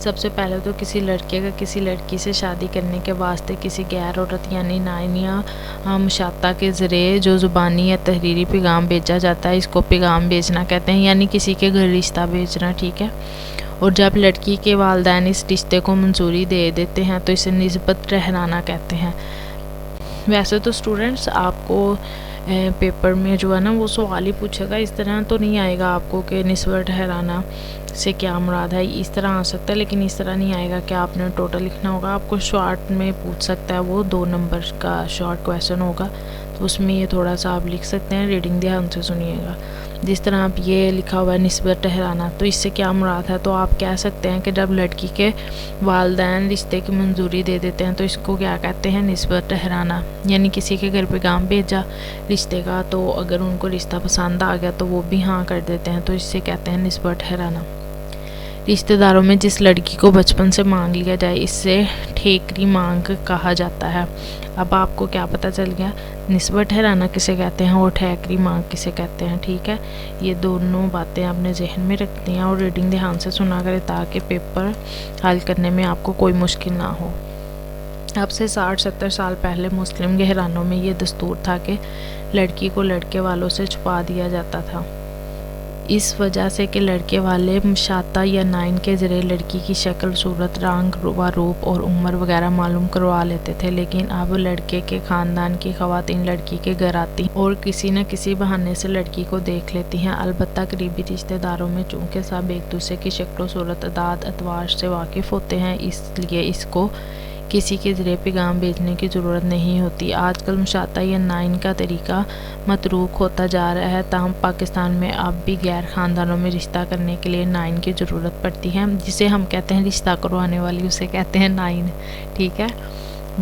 سب سے پہلے تو کسی لڑکے کا کسی لڑکی سے شادی کرنے کے واسطے کسی غیر عورت یعنی نائن یا مشاطہ کے ذریعے جو زبانی یا تحریری پیغام بھیجا جاتا ہے، اس کو پیغام بھیجنا کہتے ہیں، یعنی کسی کے گھر رشتہ بھیجنا، ٹھیک ہے۔ اور جب لڑکی کے والدین اس رشتے کو منظوری دے دیتے ہیں تو اسے نسبت ٹھہرانا کہتے ہیں۔ ویسے تو اسٹوڈنٹس آپ کو پیپر میں جو ہے نا وہ سوال ہی پوچھے گا، اس طرح تو نہیں آئے گا آپ کو کہ نسبت ٹھہرانا سے کیا مراد ہے، اس طرح آ سکتا ہے، لیکن اس طرح نہیں آئے گا کہ آپ نے ٹوٹل لکھنا ہوگا۔ آپ کو شارٹ میں پوچھ سکتا ہے، وہ 2 نمبر کا شارٹ کویسچن ہوگا، تو اس میں یہ تھوڑا سا آپ لکھ سکتے ہیں، ریڈنگ دھیان سے سنیے گا۔ جس طرح آپ یہ لکھا ہوا ہے نسبت ٹھہرانا، تو اس سے کیا مراد ہے، تو آپ کہہ سکتے ہیں کہ جب لڑکی کے والدین رشتے کی منظوری دے دیتے ہیں تو اس کو کیا کہتے ہیں، نسبت ٹھہرانا، یعنی کسی کے گھر پیغام بھیجا رشتے کا، تو اگر ان کو رشتہ پسند آ گیا تو وہ بھی ہاں کر دیتے ہیں، تو اس سے کہتے ہیں نسبت ٹھہرانا۔ رشتہ داروں میں جس لڑکی کو بچپن سے مانگ لیا جائے اس سے ٹھیکری مانگ کہا جاتا ہے۔ اب آپ کو کیا پتہ چل گیا، نسبت ٹھہرانا کسے کہتے ہیں اور ٹھیکری مانگ کسے کہتے ہیں، ٹھیک ہے۔ یہ دونوں باتیں اپنے ذہن میں رکھتی ہیں اور ریڈنگ دھیان سے سنا کریں تاکہ پیپر حل کرنے میں آپ کو کوئی مشکل نہ ہو۔ اب سے 60-70 سال پہلے مسلم گھرانوں میں یہ دستور تھا کہ لڑکی کو لڑکے والوں سے چھپا دیا جاتا تھا، اس وجہ سے کہ لڑکے والے مشاطہ یا نائن کے ذریعے لڑکی کی شکل، صورت، رنگ و روپ اور عمر وغیرہ معلوم کروا لیتے تھے، لیکن اب لڑکے کے خاندان کی خواتین لڑکی کے گھر آتی ہیں اور کسی نہ کسی بہانے سے لڑکی کو دیکھ لیتی ہیں۔ البتہ قریبی رشتہ داروں میں چونکہ سب ایک دوسرے کی شکل و صورت، اعداد اتوار سے واقف ہوتے ہیں، اس لیے اس کو کسی کے ذریعے پیغام بھیجنے کی ضرورت نہیں ہوتی۔ آج کل مشاطہ یا نائن کا طریقہ متروک ہوتا جا رہا ہے، تاہم پاکستان میں اب بھی غیر خاندانوں میں رشتہ کرنے کے لیے نائن کی ضرورت پڑتی ہے، جسے ہم کہتے ہیں رشتہ کروانے والی، اسے کہتے ہیں نائن، ٹھیک ہے۔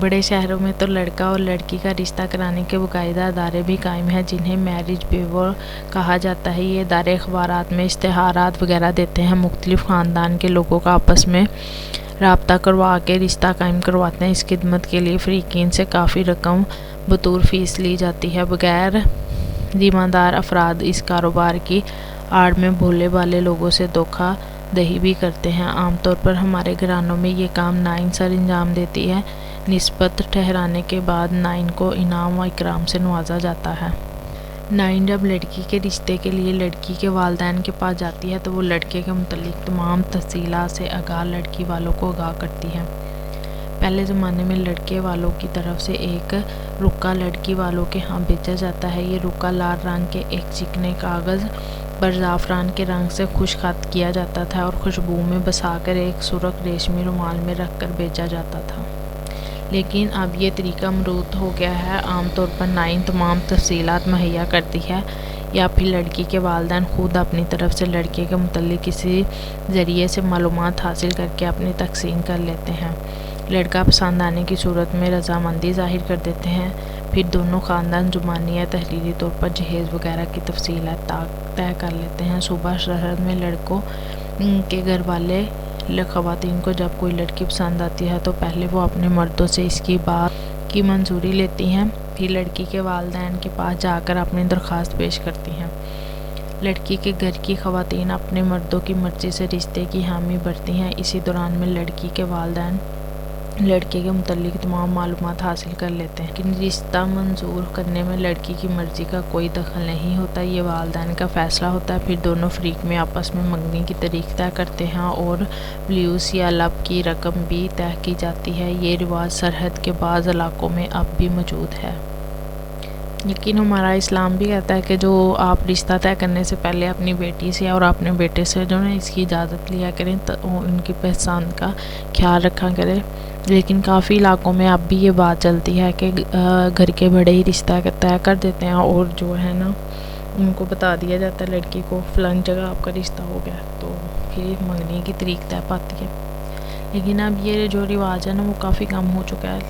بڑے شہروں میں تو لڑکا اور لڑکی کا رشتہ کرانے کے باقاعدہ ادارے بھی قائم ہیں جنہیں میرج بیورو کہا جاتا ہے۔ یہ ادارے اخبارات میں اشتہارات وغیرہ دیتے ہیں، مختلف خاندان کے لوگوں کا آپس میں رابطہ کروا کے رشتہ قائم کرواتے ہیں۔ اس خدمت کے لیے فریقین سے کافی رقم بطور فیس لی جاتی ہے۔ بغیر ذمہ دار افراد اس کاروبار کی آڑ میں بھولے بھالے لوگوں سے دھوکہ دہی بھی کرتے ہیں۔ عام طور پر ہمارے گھرانوں میں یہ کام نائن سر انجام دیتی ہے۔ نسبت ٹھہرانے کے بعد نائن کو انعام و اکرام سے نوازا جاتا ہے۔ نائن جب لڑکی کے رشتے کے لیے لڑکی کے والدین کے پاس جاتی ہے تو وہ لڑکے کے متعلق تمام تفصیلات سے آگاہ لڑکی والوں کو آگاہ کرتی ہے۔ پہلے زمانے میں لڑکے والوں کی طرف سے ایک رکا لڑکی والوں کے ہاں بھیجا جاتا ہے۔ یہ رکا لال رنگ کے ایک چکنے کاغذ پر زعفران کے رنگ سے خشک خط کیا جاتا تھا اور خوشبو میں بسا کر ایک سرخ ریشمی رومال میں رکھ کر بھیجا جاتا تھا، لیکن اب یہ طریقہ مروت ہو گیا ہے۔ عام طور پر نائن تمام تفصیلات مہیا کرتی ہے یا پھر لڑکی کے والدین خود اپنی طرف سے لڑکے کے متعلق کسی ذریعے سے معلومات حاصل کر کے اپنی تقسیم کر لیتے ہیں۔ لڑکا پسند آنے کی صورت میں رضامندی ظاہر کر دیتے ہیں، پھر دونوں خاندان زبانی یا تحریری طور پر جہیز وغیرہ کی تفصیلات طے کر لیتے ہیں۔ صوبہ سرحد میں لڑکوں کے گھر والے خواتین کو جب کوئی لڑکی پسند آتی ہے تو پہلے وہ اپنے مردوں سے اس کی بات کی منظوری لیتی ہیں، پھر لڑکی کے والدین کے پاس جا کر اپنی درخواست پیش کرتی ہیں۔ لڑکی کے گھر کی خواتین اپنے مردوں کی مرضی سے رشتے کی حامی بھرتی ہیں۔ اسی دوران میں لڑکی کے والدین لڑکے کے متعلق تمام معلومات حاصل کر لیتے ہیں، لیکن رشتہ منظور کرنے میں لڑکی کی مرضی کا کوئی دخل نہیں ہوتا، یہ والدین کا فیصلہ ہوتا ہے۔ پھر دونوں فریق میں آپس میں منگنی کی تاریخ طے کرتے ہیں اور بلیوس یا لب کی رقم بھی طے کی جاتی ہے۔ یہ رواج سرحد کے بعض علاقوں میں اب بھی موجود ہے، لیکن ہمارا اسلام بھی کہتا ہے کہ جو آپ رشتہ طے کرنے سے پہلے اپنی بیٹی سے اور اپنے بیٹے سے جو ہے اس کی اجازت لیا کریں، تو ان کی پسند کا خیال رکھا کریں۔ لیکن کافی علاقوں میں اب بھی یہ بات چلتی ہے کہ گھر کے بڑے ہی رشتہ طے کر دیتے ہیں اور جو ہے نا ان کو بتا دیا جاتا ہے لڑکی کو فلان جگہ آپ کا رشتہ ہو گیا، تو پھر منگنی کی تاریخ طے پاتی ہے۔ لیکن اب یہ جو رواج ہے نا وہ کافی کم ہو چکا ہے،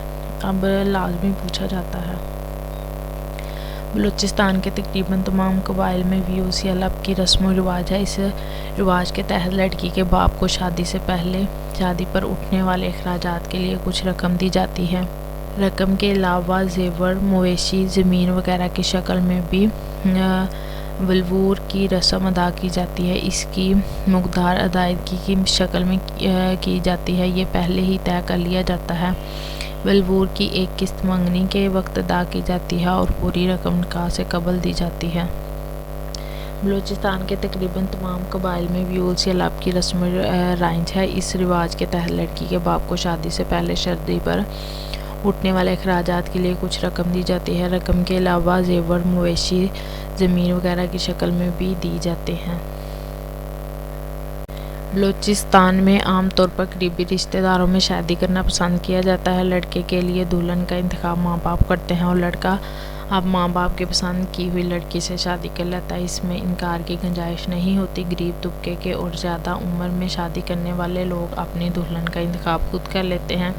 اب لازمی پوچھا جاتا ہے۔ بلوچستان کے تقریباً تمام قبائل میں ویوس یا لب کی رسم و رواج ہے۔ اس رواج کے تحت لڑکی کے باپ کو شادی سے پہلے شادی پر اٹھنے والے اخراجات کے لیے کچھ رقم دی جاتی ہے۔ رقم کے علاوہ زیور، مویشی، زمین وغیرہ کی شکل میں بھی ولور کی رسم ادا کی جاتی ہے۔ اس کی مقدار ادائیگی کی شکل میں کی جاتی ہے، یہ پہلے ہی طے کر لیا جاتا ہے۔ ولور کی ایک قسط منگنی کے وقت ادا کی جاتی ہے اور پوری رقم نکاح سے قبل دی جاتی ہے۔ بلوچستان کے تقریباً تمام قبائل میں ویولز یا لب کی رسم رائج ہے۔ اس رواج کے تحت لڑکی کے باپ کو شادی سے پہلے شادی پر اٹھنے والے اخراجات کے لیے کچھ رقم دی جاتی ہے۔ رقم کے علاوہ زیور، مویشی، زمین وغیرہ کی شکل میں بھی دی جاتے ہیں۔ بلوچستان میں عام طور پر قریبی رشتہ داروں میں شادی کرنا پسند کیا جاتا ہے۔ لڑکے کے لیے دلہن کا انتخاب ماں باپ کرتے ہیں اور لڑکا اب ماں باپ کی پسند کی ہوئی لڑکی سے شادی کر لیتا ہے۔ اس میں انکار کی گنجائش نہیں ہوتی۔ غریب طبقے کے اور زیادہ عمر میں شادی کرنے والے لوگ اپنی دلہن کا انتخاب خود کر لیتے ہیں۔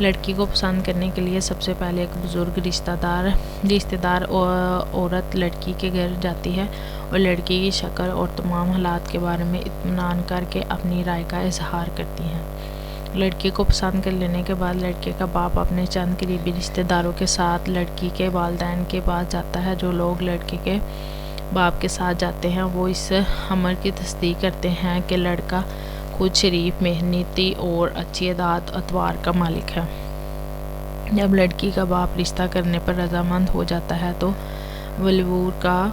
لڑکی کو پسند کرنے کے لیے سب سے پہلے ایک بزرگ رشتہ دار عورت لڑکی کے گھر جاتی ہے اور لڑکی کی شکل اور تمام حالات کے بارے میں اطمینان کر کے اپنی رائے کا اظہار کرتی ہے۔ لڑکی کو پسند کر لینے کے بعد لڑکے کا باپ اپنے چند قریبی رشتہ داروں کے ساتھ لڑکی کے والدین کے پاس جاتا ہے۔ جو لوگ لڑکے کے باپ کے ساتھ جاتے ہیں وہ اس امر کی تصدیق کرتے ہیں کہ لڑکا خود شریف، محنتی اور اچھی عادات اطوار کا مالک ہے۔ جب لڑکی کا باپ رشتہ کرنے پر رضامند ہو جاتا ہے تو ولور کا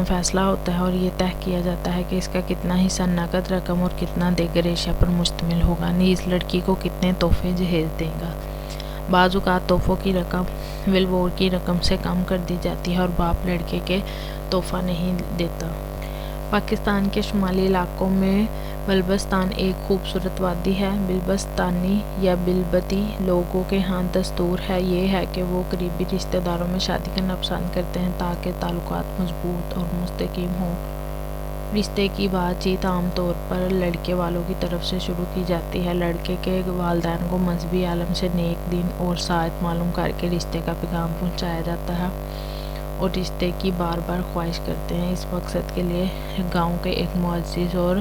فیصلہ ہوتا ہے اور یہ طے کیا جاتا ہے کہ اس کا کتنا حصہ نقد رقم اور کتنا دیگر اشیاء پر مشتمل ہوگا، نیز لڑکی کو کتنے تحفے جہیز دے گا۔ بعض اوقات تحفوں کی رقم ولور کی رقم سے کم کر دی جاتی ہے اور باپ لڑکے کے تحفہ نہیں دیتا۔ پاکستان کے شمالی علاقوں میں بلبستان ایک خوبصورت وادی ہے۔ بلبستانی یا بلبتی لوگوں کے ہاں دستور یہ ہے کہ وہ قریبی رشتہ داروں میں شادی کرنا پسند کرتے ہیں تاکہ تعلقات مضبوط اور مستحکم ہوں۔ رشتے کی بات چیت عام طور پر لڑکے والوں کی طرف سے شروع کی جاتی ہے۔ لڑکے کے والدین کو مذہبی عالم سے نیک دن اور ساعت معلوم کر کے رشتے کا پیغام پہنچایا جاتا ہے اور رشتے کی بار بار خواہش کرتے ہیں۔ اس مقصد کے لیے گاؤں کے ایک معزز اور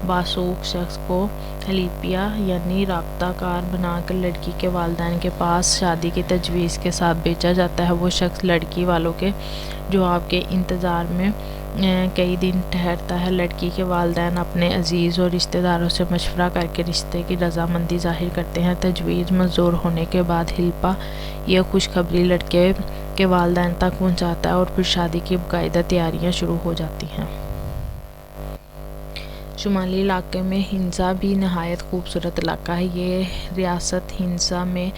باسوق شخص کو حلیفیہ یعنی رابطہ کار بنا کر لڑکی کے والدین کے پاس شادی کی تجویز کے ساتھ بھیجا جاتا ہے۔ وہ شخص لڑکی والوں کے جواب کے انتظار میں کئی دن ٹھہرتا ہے۔ لڑکی کے والدین اپنے عزیز اور رشتہ داروں سے مشورہ کر کے رشتے کی رضامندی ظاہر کرتے ہیں۔ تجویز منظور ہونے کے بعد حلیفہ یہ خوشخبری لڑکے کے والدین تک پہنچاتا ہے اور پھر شادی کی باقاعدہ تیاریاں شروع ہو جاتی ہیں۔ شمالی علاقے میں ہنسا بھی نہایت خوبصورت علاقہ ہے۔ یہ ریاست ہنسا میں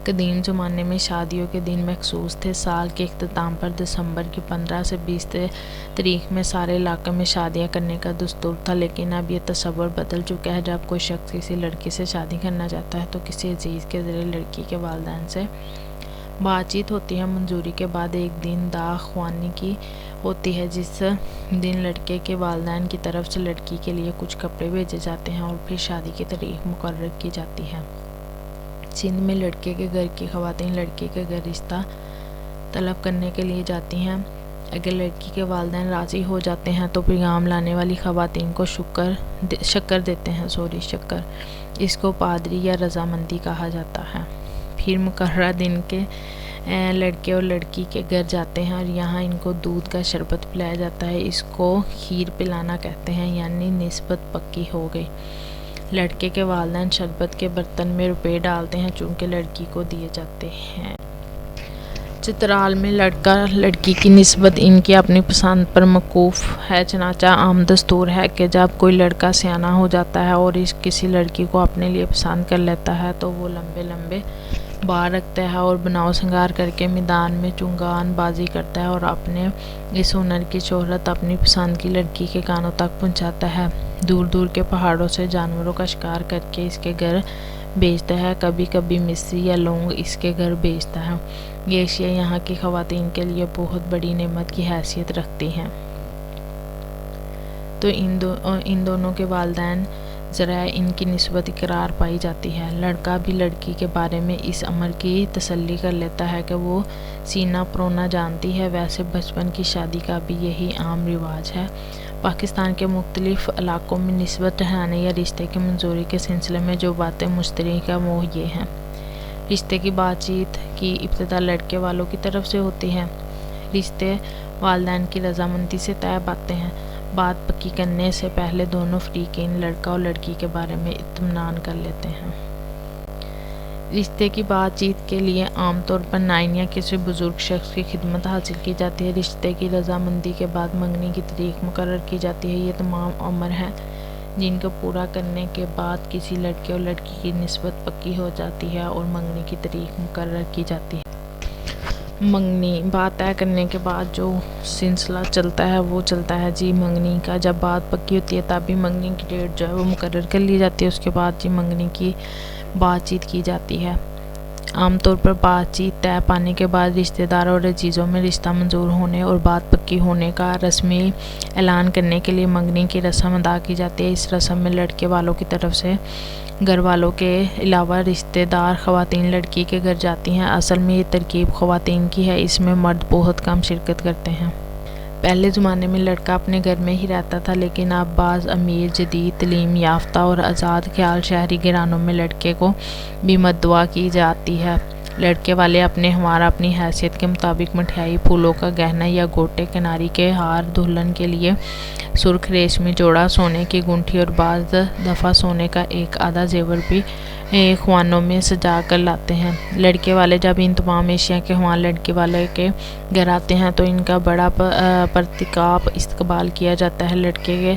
قدیم زمانے میں شادیوں کے دن مخصوص تھے۔ سال کے اختتام پر دسمبر کی 15 سے 20 تاریخ میں سارے علاقے میں شادیاں کرنے کا دستور تھا، لیکن اب یہ تصور بدل چکا ہے۔ جب کوئی شخص کسی لڑکی سے شادی کرنا چاہتا ہے تو کسی عزیز کے ذریعے لڑکی کے والدین سے بات چیت ہوتی ہے۔ منظوری کے بعد ایک دن داغ خوانی کی ہوتی ہے جس دن لڑکے کے والدین کی طرف سے لڑکی کے لیے کچھ کپڑے بھیجے جاتے ہیں اور پھر شادی کی تاریخ مقرر کی جاتی ہے۔ سندھ میں لڑکے کے گھر کی خواتین لڑکے کے گھر رشتہ طلب کرنے کے لیے جاتی ہیں۔ اگر لڑکی کے والدین راضی ہو جاتے ہیں تو پیغام لانے والی خواتین کو شکر دیتے ہیں۔ شکر اس کو پادری یا رضامندی کہا جاتا ہے۔ پھر مقررہ دن کے لڑکے اور لڑکی کے گھر جاتے ہیں اور یہاں ان کو دودھ کا شربت پلایا جاتا ہے۔ اس کو کھیر پلانا کہتے ہیں، یعنی نسبت پکی ہو گئی۔ لڑکے کے والدین شربت کے برتن میں روپے ڈالتے ہیں چونکہ لڑکی کو دیے جاتے ہیں۔ چترال میں لڑکا لڑکی کی نسبت ان کی اپنی پسند پر موقوف ہے، چنانچہ عام دستور ہے کہ جب کوئی لڑکا سیاںا ہو جاتا ہے اور کسی لڑکی کو اپنے لیے پسند کر لیتا ہے تو وہ لمبے لمبے بال رکھتا ہے اور بناؤ سنگار کر کے میدان میں چنگان بازی کرتا ہے اور اپنے اس ہنر کی شہرت اپنی پسند کی لڑکی کے کانوں تک پہنچاتا ہے۔ دور دور کے پہاڑوں سے جانوروں کا شکار کر کے اس کے گھر بھیجتا ہے، کبھی کبھی مصری یا لونگ اس کے گھر بھیجتا ہے۔ یہ اشیاء یہاں کی خواتین کے لیے بہت بڑی نعمت کی حیثیت رکھتی ہیں۔ تو ان دونوں کے والدین ذرائع ان کی نسبت اقرار پائی جاتی ہے۔ لڑکا بھی لڑکی کے بارے میں اس امر کی تسلی کر لیتا ہے کہ وہ سینہ پرونا جانتی ہے۔ ویسے بچپن کی شادی کا بھی یہی عام رواج ہے۔ پاکستان کے مختلف علاقوں میں نسبت ٹھہرانے یا رشتے کی منظوری کے سلسلے میں جو باتیں مشترک ہیں وہ یہ ہیں۔ رشتے کی بات چیت کی ابتدا لڑکے والوں کی طرف سے ہوتی ہے۔ رشتے والدین کی رضامندی سے طے پاتے ہیں۔ بات پکی کرنے سے پہلے دونوں فریقین لڑکا اور لڑکی کے بارے میں اطمینان کر لیتے ہیں۔ رشتے کی بات چیت کے لیے عام طور پر نائن یا کسی بزرگ شخص کی خدمت حاصل کی جاتی ہے۔ رشتے کی رضامندی کے بعد منگنی کی تاریخ مقرر کی جاتی ہے۔ یہ تمام امور ہیں جن کو پورا کرنے کے بعد کسی لڑکے اور لڑکی کی نسبت پکی ہو جاتی ہے اور منگنی کی تاریخ مقرر کی جاتی ہے۔ منگنی بات طے کرنے کے بعد جو سلسلہ چلتا ہے وہ چلتا ہے جی منگنی کا۔ جب بات پکی ہوتی ہے تب بھی منگنی کی ڈیٹ جو ہے وہ مقرر کر لی جاتی ہے۔ اس کے بعد جی منگنی کی بات چیت کی جاتی ہے۔ عام طور پر بات چیت طے پانے کے بعد رشتہ داروں اور عزیزوں میں رشتہ منظور ہونے اور بات پکی ہونے کا رسمی اعلان کرنے کے لیے منگنی کی رسم ادا کی جاتی ہے۔ اس رسم میں لڑکے والوں کی طرف سے گھر والوں کے علاوہ رشتہ دار خواتین لڑکی کے گھر جاتی ہیں۔ اصل میں یہ ترکیب خواتین کی ہے، اس میں مرد بہت کم شرکت کرتے ہیں۔ پہلے زمانے میں لڑکا اپنے گھر میں ہی رہتا تھا، لیکن اب بعض امیر، جدید، تعلیم یافتہ اور آزاد خیال شہری گھرانوں میں لڑکے کو بھی مدعو کی جاتی ہے۔ لڑکے والے اپنے ہموار اپنی حیثیت کے مطابق مٹھائی، پھولوں کا گہنا یا گوٹے کناری کے ہار، دلہن کے لیے سرخ ریشمی جوڑا، سونے کی گھنٹی اور بعض دفعہ سونے کا ایک آدھا زیور بھی خوانوں میں سجا کر لاتے ہیں۔ لڑکے والے جب ان تمام اشیاء کے خوان لڑکی والے کے گھر آتے ہیں تو ان کا بڑا پرتکاب استقبال کیا جاتا ہے۔ لڑکے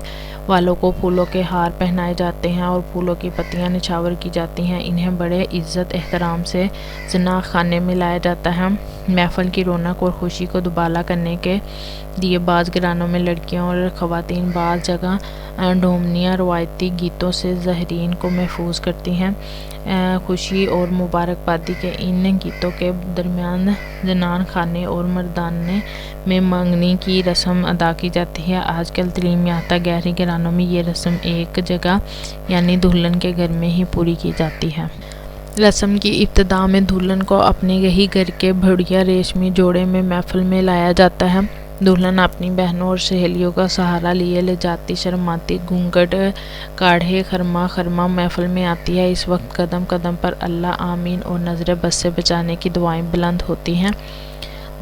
والوں کو پھولوں کے ہار پہنائے جاتے ہیں اور پھولوں کی پتیاں نچھاور کی جاتی ہیں۔ انہیں بڑے عزت احترام سے زناخ خانے میں لایا جاتا ہے۔ محفل کی رونق اور خوشی کو دوبالا کرنے کے لیے بعض گھرانوں میں لڑکیاں اور خواتین بعض جگہ ڈھومنیاں روایتی گیتوں سے زائرین کو محظوظ کرتی ہیں۔ خوشی اور مبارکبادی کے ان گیتوں کے درمیان زنان خانے اور مردانے میں منگنی کی رسم ادا کی جاتی ہے۔ آج کل تعلیم یافتہ گہری گھرانوں میں یہ رسم ایک جگہ یعنی دلہن کے گھر میں ہی پوری کی جاتی ہے۔ رسم کی ابتدا میں دلہن کو اپنے ہی گھر کے بڑھیا ریشمی جوڑے میں محفل میں لایا جاتا ہے۔ دلہن اپنی بہنوں اور سہیلیوں کا سہارا لیے لجاتی شرماتی گھونگھٹ کاڑھے خرما محفل میں آتی ہے۔ اس وقت قدم قدم پر اللہ آمین اور نظر بد سے بچانے کی دعائیں بلند ہوتی ہیں۔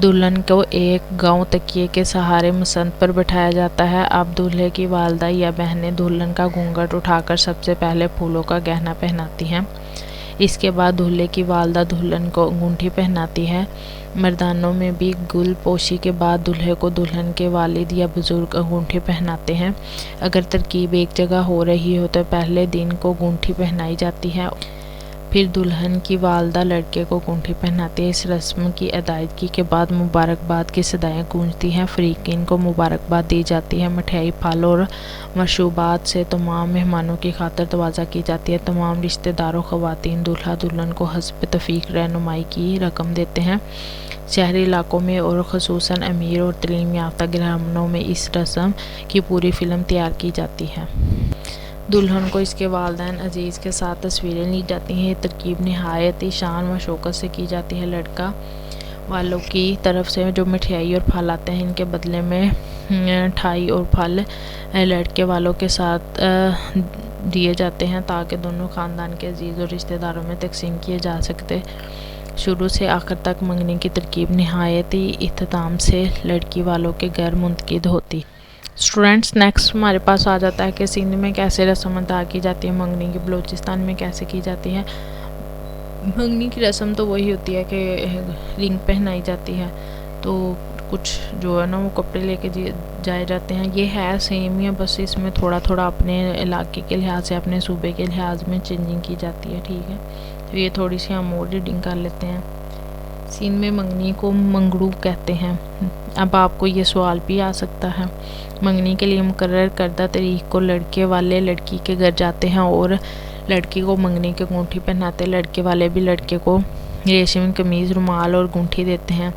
دلہن کو ایک گاؤں تکیے کے سہارے مسند پر بٹھایا جاتا ہے۔ اب دولہے کی والدہ یا بہنیں دلہن کا گھونگھٹ اٹھا کر سب سے پہلے پھولوں کا گہنا پہناتی ہیں۔ اس کے بعد دولہے کی والدہ دلہن کو انگوٹھی پہناتی ہے۔ مردانوں میں بھی گل پوشی کے بعد دولہے کو دلہن کے والد یا بزرگ انگوٹھی پہناتے ہیں۔ اگر ترکیب ایک جگہ ہو رہی ہو تو پہلے دن کو انگوٹھی پہنائی جاتی ہے، پھر دلہن کی والدہ لڑکے کو انگوٹھی پہناتی ہے۔ اس رسم کی ادائیگی کے بعد مبارکباد کی صدائیں گونجتی ہیں، فریقین کو مبارکباد دی جاتی ہے، مٹھائی، پھل اور مشروبات سے تمام مہمانوں کی خاطر تواضع کی جاتی ہے۔ تمام رشتہ داروں، خواتین، دولہا دلہن کو حسب توفیق رہنمائی کی رقم دیتے ہیں۔ شہری علاقوں میں اور خصوصاً امیر اور تعلیم یافتہ گھرانوں میں اس رسم کی پوری فلم تیار کی جاتی ہے۔ دلہن کو اس کے والدین عزیز کے ساتھ تصویریں لی جاتی ہیں۔ یہ ترکیب نہایت ہی شان و شوکت سے کی جاتی ہے۔ لڑکا والوں کی طرف سے جو مٹھائی اور پھل آتے ہیں ان کے بدلے میں مٹھائی اور پھل لڑکے والوں کے ساتھ دیے جاتے ہیں تاکہ دونوں خاندان کے عزیز اور رشتہ داروں میں تقسیم کیے جا سکتے۔ شروع سے آخر تک منگنی کی ترکیب نہایت ہی اہتمام سے لڑکی والوں کے گھر منعقد ہوتی۔ اسٹوڈینٹس نیکسٹ ہمارے پاس آ جاتا ہے کہ سندھ میں کیسے رسم ادا کی جاتی ہے منگنی کی، بلوچستان میں کیسے کی جاتی ہے۔ منگنی کی رسم تو وہی ہوتی ہے کہ رنگ پہنائی جاتی ہے، تو کچھ جو ہے نا وہ کپڑے لے کے جائے جاتے ہیں۔ یہ ہے سیم ہی ہے، بس اس میں تھوڑا تھوڑا اپنے علاقے کے لحاظ سے اپنے صوبے کے لحاظ میں چینجنگ کی جاتی ہے، ٹھیک ہے۔ تو یہ تھوڑی سی ہم اور ریڈنگ کر لیتے ہیں۔ سندھ میں منگنی کو منگڑو کہتے ہیں۔ اب آپ کو یہ سوال بھی آ سکتا ہے، منگنی کے لیے مقرر کردہ تاریخ کو لڑکے والے لڑکی کے گھر جاتے ہیں اور لڑکی کو منگنی کی انگوٹھی پہناتے ہیں۔ لڑکے والے بھی لڑکے کو ریشمی قمیض، رومال اور انگوٹھی دیتے ہیں۔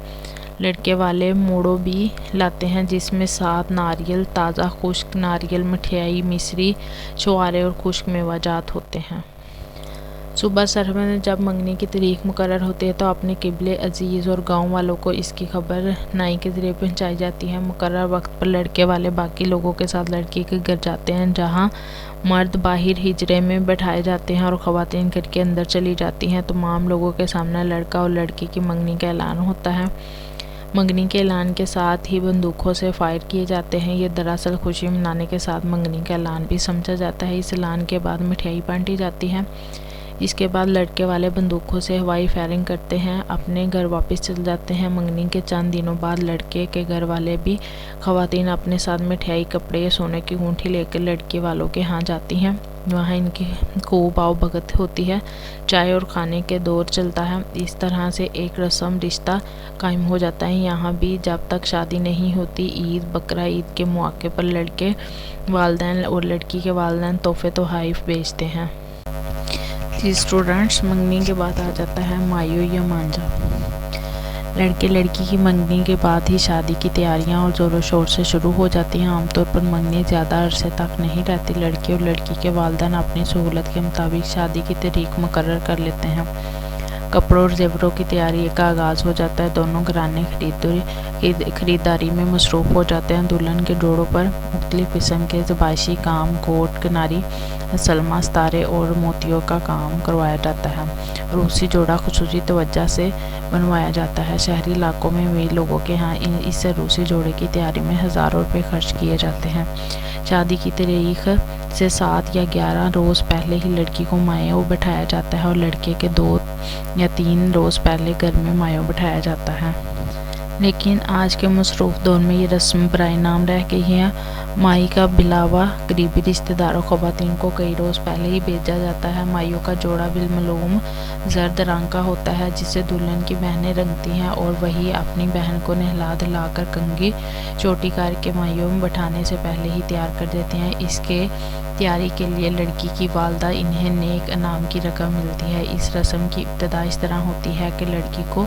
لڑکے والے موڑو بھی لاتے ہیں جس میں 7 ناریل، تازہ خشک ناریل، مٹھائی، مصری، چھوارے اور خشک میوہ جات ہوتے ہیں۔ صبح سربراہ جب منگنی کی تاریخ مقرر ہوتی ہے تو اپنے قبلے عزیز اور گاؤں والوں کو اس کی خبر نائی کے ذریعے پہنچائی جاتی ہے۔ مقررہ وقت پر لڑکے والے باقی لوگوں کے ساتھ لڑکی کے گھر جاتے ہیں جہاں مرد باہر حجرے میں بٹھائے جاتے ہیں اور خواتین گھر کے اندر چلی جاتی ہیں۔ تمام لوگوں کے سامنے لڑکا اور لڑکی کی منگنی کا اعلان ہوتا ہے۔ منگنی کے اعلان کے ساتھ ہی بندوقوں سے فائر کیے جاتے ہیں۔ یہ دراصل خوشی منانے کے ساتھ منگنی کا اعلان بھی سمجھا جاتا ہے۔ اس اعلان کے بعد مٹھائی بانٹی جاتی ہے۔ اس کے بعد لڑکے والے بندوقوں سے ہوائی فائرنگ کرتے ہیں، اپنے گھر واپس چل جاتے ہیں۔ منگنی کے چند دنوں بعد لڑکے کے گھر والے بھی خواتین اپنے ساتھ مٹھائی، کپڑے یا سونے کی انگوٹھی لے کر لڑکے والوں کے ہاں جاتی ہیں۔ وہاں ان کی خوب آؤ بھگت ہوتی ہے، چائے اور کھانے کے دور چلتا ہے۔ اس طرح سے ایک رسم رشتہ قائم ہو جاتا ہے۔ یہاں بھی جب تک شادی نہیں ہوتی، عید، بقرہ عید کے موقع پر لڑکے والدین اور لڑکی کے والدین تحفے تحائف بھیجتے ہیں۔ اسٹوڈنٹس، منگنی کے بعد آ جاتا ہے مایو یا مانجا۔ لڑکے لڑکی کی منگنی کے بعد ہی شادی کی تیاریاں اور زور و شور سے شروع ہو جاتی ہیں۔ عام طور پر منگنی زیادہ عرصے تک نہیں رہتی۔ لڑکے اور لڑکی کے والدین اپنی سہولت کے مطابق شادی کی تاریخ مقرر کر لیتے ہیں۔ کپڑوں اور زیوروں کی تیاری کا آغاز ہو جاتا ہے۔ دونوں گھرانے خریداری میں مصروف ہو جاتے ہیں۔ دلہن کے جوڑوں پر مختلف قسم کے زیبائشی کام، گوٹ کناری، سلما، ستارے اور موتیوں کا کام کروایا جاتا ہے۔ روسی جوڑا خصوصی توجہ سے بنوایا جاتا ہے۔ شہری علاقوں میں امیر لوگوں کے ہاں اس روسی جوڑے کی تیاری میں ہزاروں روپے خرچ کیے جاتے ہیں۔ شادی کی تاریخ سے 7 یا 11 روز پہلے ہی لڑکی کو مایو بٹھایا جاتا ہے اور لڑکے کے 2 یا 3 روز پہلے گھر میں مایو بٹھایا جاتا ہے۔ لیکن آج کے مصروف دور میں یہ رسم برائے نام رہ گئی ہے۔ مائی کا بلاوا قریبی رشتہ داروں خواتین کو کئی روز پہلے ہی بھیجا جاتا ہے۔ مایو کا جوڑا بالمعلوم زرد رنگ کا ہوتا ہے جسے دلہن کی بہنیں رنگتی ہیں اور وہی اپنی بہن کو نہلا دھلا کر کنگھی چوٹی کر کے مایو میں بٹھانے سے پہلے ہی تیار کر دیتے ہیں۔ اس کے تیاری کے لیے لڑکی کی والدہ انہیں نیک انعام کی رقم ملتی ہے۔ اس رسم کی ابتدا اس طرح ہوتی ہے کہ لڑکی کو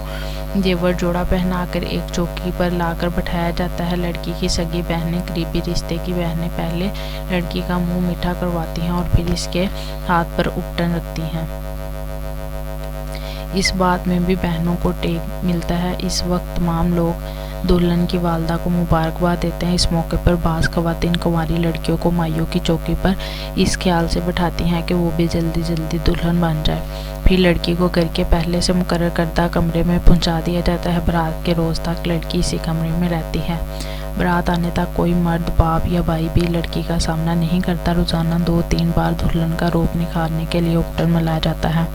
زیور جوڑا پہنا کر ایک چوکی پر لا کر بٹھایا جاتا ہے۔ لڑکی کی سگی بہنیں، قریبی رشتے کی بہنیں پہلے لڑکی کا منہ میٹھا کرواتی ہیں اور پھر اس کے ہاتھ پر اپٹن رکھتی ہیں۔ اس بات میں بھی بہنوں کو ٹیک ملتا ہے۔ اس وقت تمام لوگ دلہن کی والدہ کو مبارکباد دیتے ہیں۔ اس موقع پر بعض خواتین کنواری لڑکیوں کو مایو کی چوکی پر اس خیال سے بٹھاتی ہیں کہ وہ بھی جلدی جلدی دلہن بن جائے۔ پھر لڑکی کو گھر کے پہلے سے مقرر کردہ کمرے میں پہنچا دیا جاتا ہے۔ برات کے روز تک لڑکی اسی کمرے میں رہتی ہے۔ برات آنے تک کوئی مرد، باپ یا بھائی بھی لڑکی کا سامنا نہیں کرتا۔ روزانہ 2-3 بار دلہن کا روپ نکھارنے کے لیے اپٹن ملایا جاتا ہے۔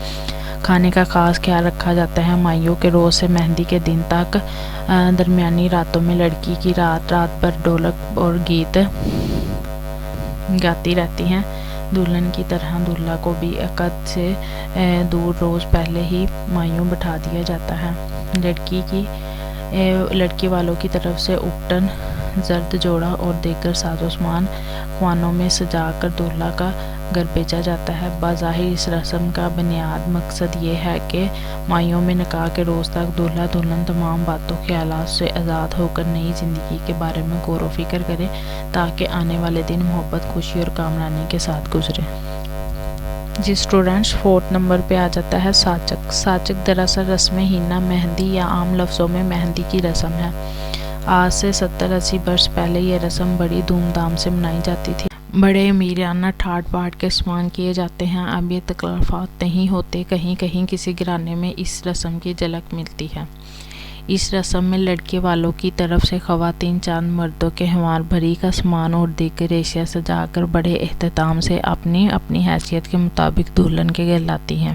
کھانے کا خاص خیال رکھا جاتا ہے۔ مایو کے روز سے مہندی کے دن تک درمیانی راتوں میں لڑکی کی رات رات بھر ڈھولک اور گیت گاتی رہتی ہیں۔ دلہن کی طرح دلہا کو بھی عقد سے دور روز پہلے ہی مایو بٹھا دیا جاتا ہے۔ لڑکی والوں کی طرف سے اپٹن، زرد جوڑا اور دیگر ساز و سامان خوانوں میں سجا کر دلہا کا گھر بھیجا جاتا ہے۔ بظاہر اس رسم کا بنیاد مقصد یہ ہے کہ مایو میں نکاح کے روز تک دلہا دلہن تمام باتوں خیالات سے آزاد ہو کر نئی زندگی کے بارے میں غور و فکر کرے تاکہ آنے والے دن محبت، خوشی اور کامرانی کے ساتھ گزرے۔ اسٹوڈنٹس، 4 نمبر پہ آ جاتا ہے ساچک۔ ساچک دراصل رسم حنا مہندی یا عام لفظوں میں مہندی کی رسم ہے۔ آج سے 70-80 برس پہلے یہ رسم بڑی دھوم دھام سے منائی جاتی تھی۔ بڑے امیرانہ ٹھاٹ باٹ کے سامان کیے جاتے ہیں۔ اب یہ تکلفات نہیں ہوتے۔ کہیں کہیں کسی گھرانے میں اس رسم کی جھلک ملتی ہے۔ اس رسم میں لڑکے والوں کی طرف سے خواتین چند مردوں کے ہموار بھری کا سامان اور دیگر اشیاء سجا کر بڑے اہتمام سے اپنی اپنی حیثیت کے مطابق دلہن کے گھر لاتی ہیں۔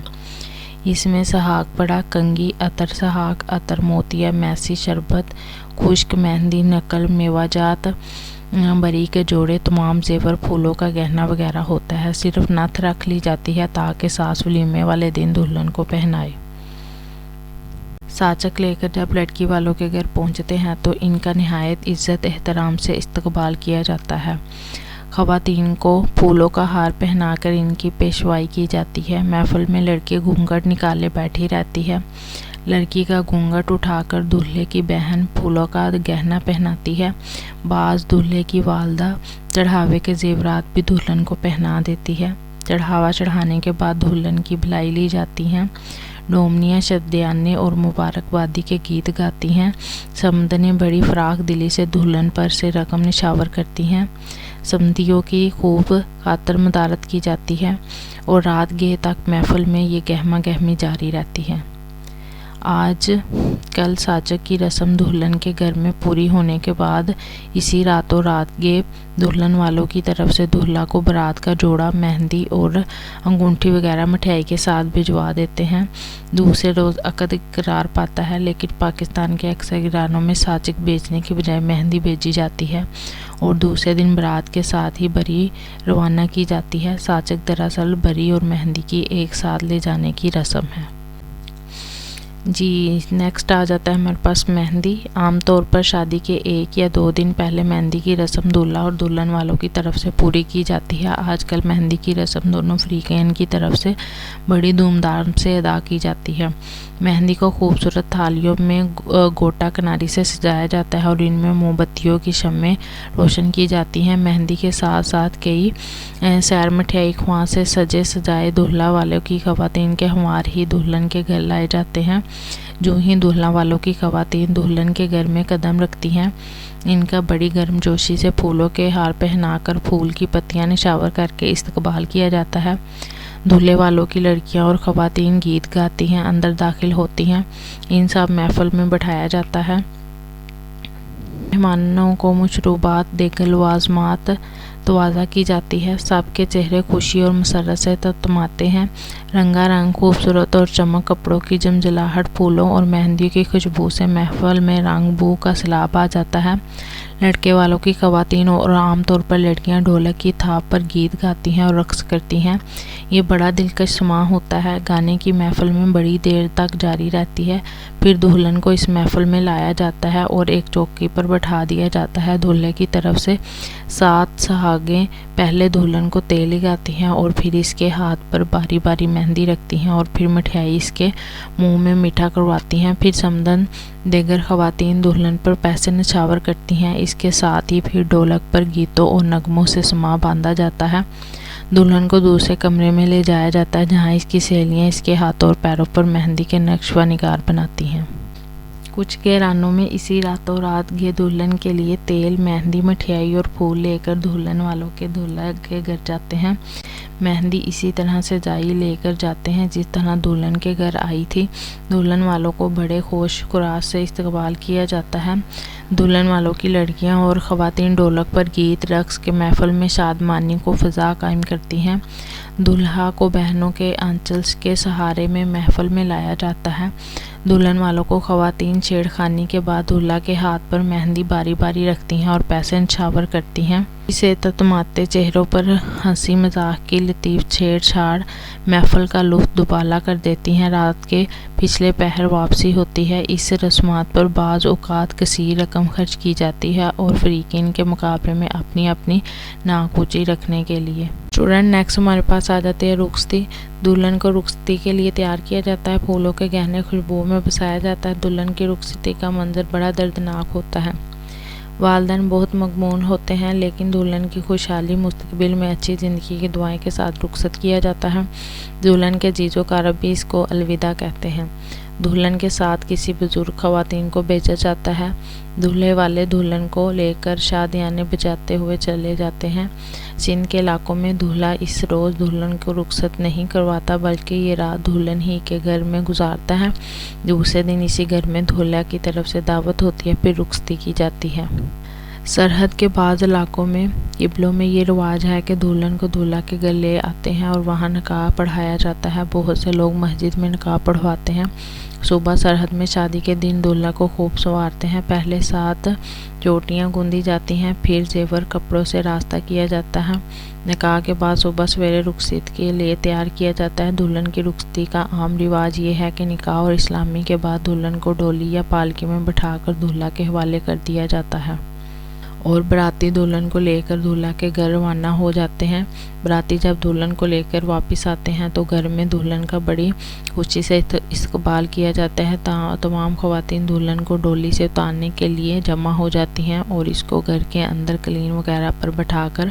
اس میں سہاگ پڑا، کنگھی، عطر سہاگ، عطر موتیا، میسی شربت، خشک مہندی، نقل، میوہ جات، بری کے جوڑے، تمام زیور، پھولوں کا گہنا وغیرہ ہوتا ہے۔ صرف نتھ رکھ لی جاتی ہے تاکہ ساس ولیمے والے دن دلہن کو پہنائے۔ ساچک لے کر جب لڑکی والوں کے گھر پہنچتے ہیں تو ان کا نہایت عزت احترام سے استقبال کیا جاتا ہے۔ خواتین کو پھولوں کا ہار پہنا کر ان کی پیشوائی کی جاتی ہے۔ محفل میں لڑکی گھونگھٹ نکالے بیٹھی رہتی ہے۔ لڑکی کا گھونگھٹ اٹھا کر دولہے کی بہن پھولوں کا گہنا پہناتی ہے۔ بعض دولہے کی والدہ چڑھاوے کے زیورات بھی دلہن کو پہنا دیتی ہے۔ چڑھاوا چڑھانے کے بعد دلہن کی بھلائی لی جاتی ہے۔ ڈومنیاں شادیانے اور مبارکبادی کے گیت گاتی ہیں۔ سمندنیں بڑی فراخ دلی سے دلہن پر سے رقم نشاور کرتی ہیں۔ سمندیوں کی خوب خاطر مدارت کی جاتی ہے اور رات گہ تک محفل میں یہ گہما گہمی جاری رہتی ہے۔ آج کل ساچک کی رسم دلہن کے گھر میں پوری ہونے کے بعد اسی راتوں رات یہ دلہن والوں کی طرف سے دلہا کو برات کا جوڑا، مہندی اور انگوٹھی وغیرہ مٹھائی کے ساتھ بھجوا دیتے ہیں۔ دوسرے روز عقد قرار پاتا ہے، لیکن پاکستان کے اکثر گھرانوں میں ساچک بیچنے کی بجائے مہندی بھیجی جاتی ہے اور دوسرے دن برات کے ساتھ ہی بری روانہ کی جاتی ہے۔ ساچک دراصل بری اور مہندی کی ایک ساتھ لے جانے کی رسم ہے۔ جی نیکسٹ آ جاتا ہے ہمارے پاس مہندی۔ عام طور پر شادی کے 1 یا 2 دن پہلے مہندی کی رسم دلہا اور دلہن والوں کی طرف سے پوری کی جاتی ہے۔ آج کل مہندی کی رسم دونوں فریقین کی طرف سے بڑی دھوم دھام سے ادا کی جاتی ہے۔ مہندی کو خوبصورت تھالیوں میں گوٹا کناری سے سجایا جاتا ہے اور ان میں موم بتیوں کی شمعیں روشن کی جاتی ہیں۔ مہندی کے ساتھ ساتھ کئی سیر مٹھائی خواہاں سے سجے سجائے دلہا والوں کی خواتین کے ہموار ہی دلہن کے گھر لائے جاتے ہیں۔ جو ہی دلہا والوں کی خواتین دلہن کے گھر میں قدم رکھتی ہیں، ان کا بڑی گرم جوشی سے پھولوں کے ہار پہنا کر پھول کی پتیاں نشاور کر کے استقبال کیا جاتا ہے۔ دلہے والوں کی لڑکیاں اور خواتین گیت گاتی ہیں، اندر داخل ہوتی ہیں، ان سب محفل میں بٹھایا جاتا ہے۔ مہمانوں کو مشروبات دے کر لوازمات توازہ کی جاتی ہے۔ سب کے چہرے خوشی اور مسرت سے تمتماتے ہیں۔ رنگا رنگ خوبصورت اور چمک کپڑوں کی جمجلاہٹ، پھولوں اور مہندی کی خوشبو سے محفل میں رنگ بو کا سیلاب آ جاتا ہے۔ لڑکے والوں کی خواتین اور عام طور پر لڑکیاں ڈھولک کی تھاپ پر گیت گاتی ہیں اور رقص کرتی ہیں۔ یہ بڑا دلکش سماں ہوتا ہے۔ گانے کی محفل میں بڑی دیر تک جاری رہتی ہے۔ پھر دلہن کو اس محفل میں لایا جاتا ہے اور ایک چوکی پر بٹھا دیا جاتا ہے۔ دلہے کی طرف سے 7 سہاگیں پہلے دلہن کو تیل لگاتی ہیں اور پھر اس کے ہاتھ پر باری باری مہندی رکھتی ہیں اور پھر مٹھائی اس کے منہ میں میٹھا کرواتی ہیں۔ پھر سمدن دیگر خواتین دلہن پر پیسے نچھاور کرتی ہیں۔ اس کے ساتھ ہی پھر ڈھولک پر گیتوں اور نغموں سے سماں باندھا جاتا ہے۔ دلہن کو دوسرے کمرے میں لے جایا جاتا ہے، جہاں اس کی سہیلیاں اس کے ہاتھوں اور پیروں پر مہندی کے نقش و نگار بناتی ہیں۔ کچھ گھرانوں میں اسی راتوں رات یہ دلہن کے لیے تیل، مہندی، مٹھائی اور پھول لے کر دلہن والوں کے دلہا کے گھر جاتے ہیں۔ مہندی اسی طرح سجائی لے کر جاتے ہیں جس طرح دلہن کے گھر آئی تھی۔ دلہن والوں کو بڑے خوش خراش سے استقبال کیا جاتا ہے۔ دلہن والوں کی لڑکیاں اور خواتین ڈھولک پر گیت رقص کے محفل میں شادمانی کو فضا قائم کرتی ہیں۔ دلہا کو بہنوں کے آنچل کے سہارے میں محفل میں لایا جاتا ہے۔ دلہن والوں کو خواتین چھیڑ خانی کے بعد دلہا کے ہاتھ پر مہندی باری باری رکھتی ہیں اور پیسے نچھاور کرتی ہیں۔ اسے تتماتے چہروں پر ہنسی مذاق کی لطیف چھیڑ چھاڑ محفل کا لطف دوبالا کر دیتی ہیں۔ رات کے پچھلے پہر واپسی ہوتی ہے۔ اس رسومات پر بعض اوقات کثیر رقم خرچ کی جاتی ہے اور فریقین کے مقابلے میں اپنی اپنی ناک اونچی رکھنے کے لیے۔ اسٹوڈنٹ نیکسٹ ہمارے پاس آ جاتے ہیں رخصتی۔ دلہن کو رخصتی کے لیے تیار کیا جاتا ہے، پھولوں کے گہنے خوشبو میں بسایا جاتا ہے۔ دلہن کی رخصتی کا منظر بڑا دردناک ہوتا ہے۔ والدین بہت مغموم ہوتے ہیں، لیکن دلہن کی خوشحالی مستقبل میں اچھی زندگی کی دعائیں کے ساتھ رخصت کیا جاتا ہے۔ دلہن کے جیز و اقارب بھی اس کو الوداع کہتے ہیں۔ دلہن کے ساتھ کسی بزرگ خواتین کو بھیجا جاتا ہے۔ دلہے والے دلہن کو لے کر شادیانے بجاتے ہوئے چلے جاتے ہیں۔ سندھ کے علاقوں میں دلہا اس روز دلہن کو رخصت نہیں کرواتا، بلکہ یہ رات دلہن ہی کے گھر میں گزارتا ہے۔ دوسرے دن اسی گھر میں دلہا کی طرف سے دعوت ہوتی ہے، پھر رخصتی کی جاتی ہے۔ سرحد کے بعض علاقوں میں قبلوں میں یہ رواج ہے کہ دلہن کو دلہا کے گھر لے آتے ہیں اور وہاں نکاح پڑھایا جاتا ہے۔ بہت سے لوگ مسجد میں نکاح پڑھواتے ہیں۔ صبح سرحد میں شادی کے دن دلہا کو خوب سنوارتے ہیں۔ پہلے 7 چوٹیاں گوندی جاتی ہیں، پھر زیور کپڑوں سے راستہ کیا جاتا ہے۔ نکاح کے بعد صبح سویرے رخصت کے لیے تیار کیا جاتا ہے۔ دلہن کی رخصتی کا عام رواج یہ ہے کہ نکاح اور اسلامی کے بعد دلہن کو ڈولی یا پالکی میں بٹھا کر دلہا کے حوالے کر دیا جاتا ہے اور براتی دلہن کو لے کر دلہا کے گھر روانہ ہو جاتے ہیں۔ براتی جب دلہن کو لے کر واپس آتے ہیں تو گھر میں دلہن کا بڑی خوشی سے استقبال کیا جاتا ہے۔ تمام خواتین دلہن کو ڈولی سے اتارنے کے لیے جمع ہو جاتی ہیں اور اس کو گھر کے اندر قالین وغیرہ پر بٹھا کر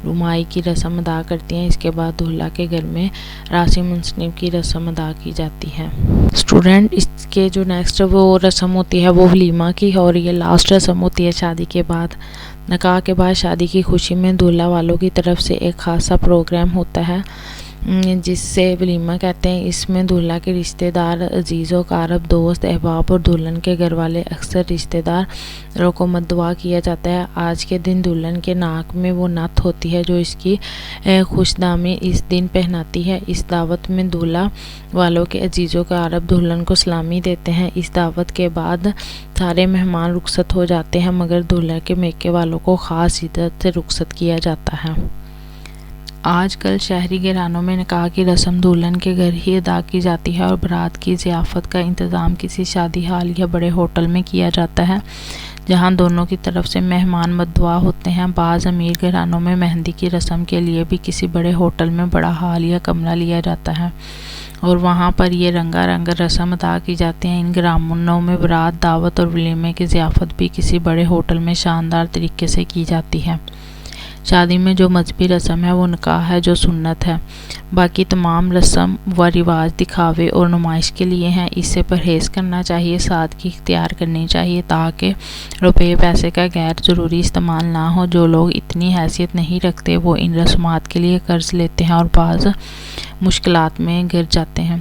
رمائی کی رسم ادا کرتی ہیں۔ اس کے بعد دلہا کے گھر میں راسی منصب کی رسم ادا کی جاتی ہے۔ اسٹوڈنٹ اس کے جو نیکسٹ وہ رسم ہوتی ہے وہ ولیمہ کی، اور یہ لاسٹ رسم ہوتی ہے شادی کے بعد۔ نکاح کے بعد شادی کی خوشی میں دلہا والوں کی طرف سے ایک خاصا پروگرام ہوتا ہے۔ جس سے ولیمہ کہتے ہیں، اس میں دولہا کے رشتہ دار، عزیز و اقارب، دوست احباب اور دلہن کے گھر والے، اکثر رشتہ داروں کو مدعو کیا جاتا ہے۔ آج کے دن دلہن کے ناک میں وہ نتھ ہوتی ہے جو اس کی خوش دامنی اس دن پہناتی ہے۔ اس دعوت میں دولہا والوں کے عزیز و اقارب دلہن کو سلامی دیتے ہیں۔ اس دعوت کے بعد سارے مہمان رخصت ہو جاتے ہیں، مگر دولہا کے میکے والوں کو خاص عزت سے رخصت کیا جاتا ہے۔ آج کل شہری گھرانوں میں نکاح کی رسم دلہن کے گھر ہی ادا کی جاتی ہے اور بارات کی ضیافت کا انتظام کسی شادی ہال یا بڑے ہوٹل میں کیا جاتا ہے، جہاں دونوں کی طرف سے مہمان مدعو ہوتے ہیں۔ بعض امیر گھرانوں میں مہندی کی رسم کے لیے بھی کسی بڑے ہوٹل میں بڑا ہال یا کمرہ لیا جاتا ہے اور وہاں پر یہ رنگا رنگ رسم ادا کی جاتی ہیں۔ ان گھرانوں میں بارات، دعوت اور ولیمے کی ضیافت بھی کسی بڑے ہوٹل میں شاندار طریقے سے کی جاتی ہے۔ شادی میں جو مذہبی رسم ہے وہ نکاح ہے، جو سنت ہے۔ باقی تمام رسم و رواج دکھاوے اور نمائش کے لیے ہیں، اس سے پرہیز کرنا چاہیے، سادگی اختیار کرنی چاہیے تاکہ روپے پیسے کا غیر ضروری استعمال نہ ہو۔ جو لوگ اتنی حیثیت نہیں رکھتے وہ ان رسومات کے لیے قرض لیتے ہیں اور بعض مشکلات میں گر جاتے ہیں۔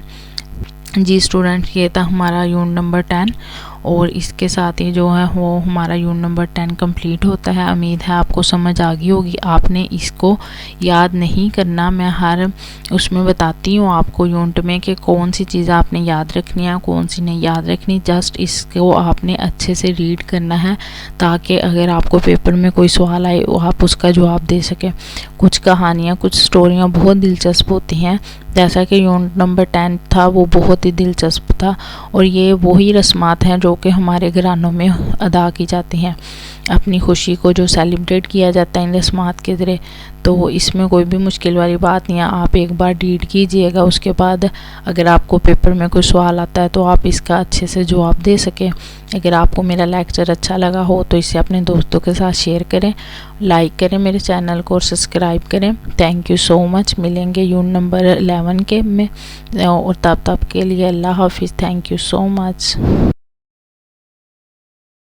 جی اسٹوڈنٹ، یہ تھا ہمارا یونٹ نمبر 10 اور اس کے ساتھ ہی جو ہے وہ ہمارا یونٹ نمبر 10 کمپلیٹ ہوتا ہے۔ امید ہے آپ کو سمجھ آ گئی ہوگی۔ آپ نے اس کو یاد نہیں کرنا، میں ہر اس میں بتاتی ہوں آپ کو یونٹ میں کہ کون سی چیز آپ نے یاد رکھنی ہے، کون سی نہیں یاد رکھنی۔ جسٹ اس کو آپ نے اچھے سے ریڈ کرنا ہے تاکہ اگر آپ کو پیپر میں کوئی سوال آئے آپ اس کا جواب دے سکیں۔ کچھ کہانیاں، کچھ سٹوریاں بہت دلچسپ ہوتی ہیں، جیسا کہ یونٹ نمبر 10 تھا وہ بہت ہی دلچسپ تھا، اور یہ وہی رسمات ہیں جو کہ ہمارے گھرانوں میں ادا کی جاتی ہیں۔ اپنی خوشی کو جو سیلیبریٹ کیا جاتا ہے ان رسمات کے ذریعے، تو اس میں کوئی بھی مشکل والی بات نہیں ہے۔ آپ ایک بار ریڈ کیجئے گا، اس کے بعد اگر آپ کو پیپر میں کوئی سوال آتا ہے تو آپ اس کا اچھے سے جواب دے سکیں۔ اگر آپ کو میرا لیکچر اچھا لگا ہو تو اسے اپنے دوستوں کے ساتھ شیئر کریں، لائک کریں میرے چینل کو اور سبسکرائب کریں۔ تھینک یو سو مچ۔ ملیں گے یونٹ نمبر 11 کے میں، اور تب کے لیے اللہ حافظ۔ Thank you so much.